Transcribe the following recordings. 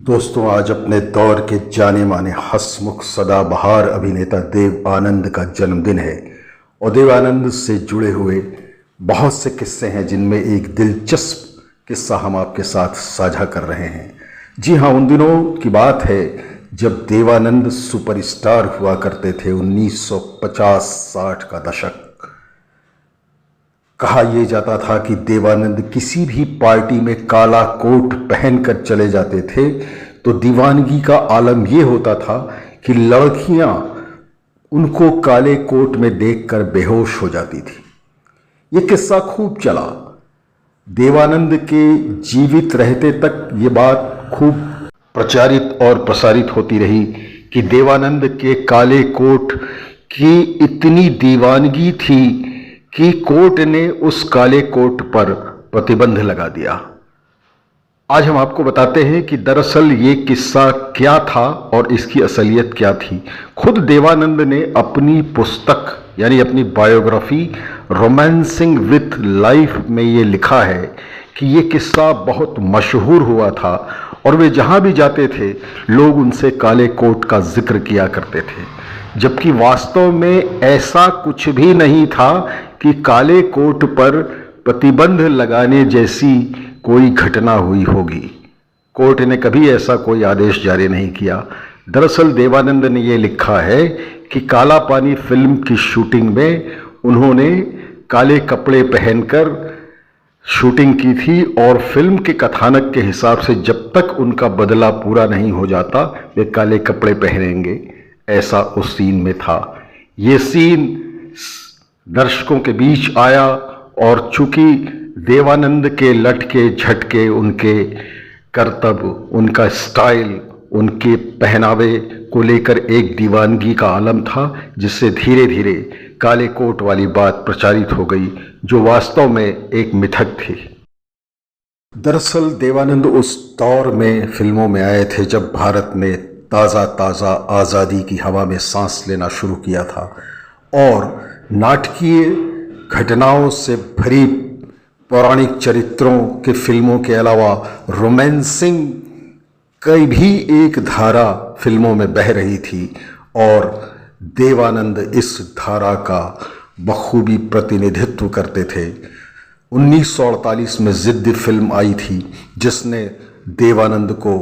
दोस्तों, आज अपने दौर के जाने माने हंसमुख सदाबहार अभिनेता देव आनंद का जन्मदिन है और देव आनंद से जुड़े हुए बहुत से किस्से हैं, जिनमें एक दिलचस्प किस्सा हम आपके साथ साझा कर रहे हैं। जी हाँ, उन दिनों की बात है जब देवानंद सुपरस्टार हुआ करते थे। 1950-60 का दशक। कहा यह जाता था कि देवानंद किसी भी पार्टी में काला कोट पहनकर चले जाते थे तो दीवानगी का आलम यह होता था कि लड़कियां उनको काले कोट में देखकर बेहोश हो जाती थी। यह किस्सा खूब चला। देवानंद के जीवित रहते तक ये बात खूब प्रचारित और प्रसारित होती रही कि देवानंद के काले कोट की इतनी दीवानगी थी कि कोर्ट ने उस काले कोट पर प्रतिबंध लगा दिया। आज हम आपको बताते हैं कि दरअसल ये किस्सा क्या था और इसकी असलियत क्या थी। खुद देवानंद ने अपनी पुस्तक यानी अपनी बायोग्राफी रोमांसिंग विथ लाइफ में ये लिखा है कि ये किस्सा बहुत मशहूर हुआ था और वे जहाँ भी जाते थे लोग उनसे काले कोट का जिक्र किया करते थे, जबकि वास्तव में ऐसा कुछ भी नहीं था कि काले कोट पर प्रतिबंध लगाने जैसी कोई घटना हुई होगी। कोर्ट ने कभी ऐसा कोई आदेश जारी नहीं किया। दरअसल देवानंद ने यह लिखा है कि काला पानी फिल्म की शूटिंग में उन्होंने काले कपड़े पहनकर शूटिंग की थी और फिल्म के कथानक के हिसाब से जब तक उनका बदला पूरा नहीं हो जाता वे काले कपड़े पहनेंगे, ऐसा उस सीन में था। ये सीन दर्शकों के बीच आया और चूंकि देवानंद के लटके झटके, उनके करतब, उनका स्टाइल, उनके पहनावे को लेकर एक दीवानगी का आलम था, जिससे धीरे धीरे काले कोट वाली बात प्रचारित हो गई, जो वास्तव में एक मिथक थी। दरअसल देवानंद उस दौर में फिल्मों में आए थे जब भारत ने ताज़ा ताज़ा आज़ादी की हवा में सांस लेना शुरू किया था और नाटकीय घटनाओं से भरी पौराणिक चरित्रों के फिल्मों के अलावा रोमांसिंग कई भी एक धारा फिल्मों में बह रही थी और देवानंद इस धारा का बखूबी प्रतिनिधित्व करते थे। 1948 में जिद्दी फिल्म आई थी जिसने देवानंद को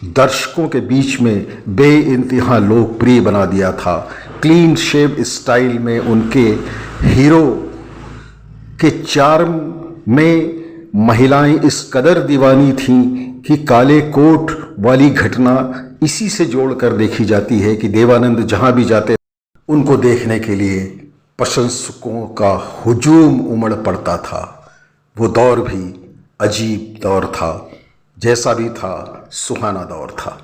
दर्शकों के बीच में बेइंतहा लोकप्रिय बना दिया था। क्लीन शेव स्टाइल में उनके हीरो के चार्म में महिलाएं इस कदर दीवानी थीं कि काले कोट वाली घटना इसी से जोड़कर देखी जाती है कि देवानंद जहां भी जाते उनको देखने के लिए प्रशंसकों का हुजूम उमड़ पड़ता था। वो दौर भी अजीब दौर था, जैसा भी था सुहाना दौर था।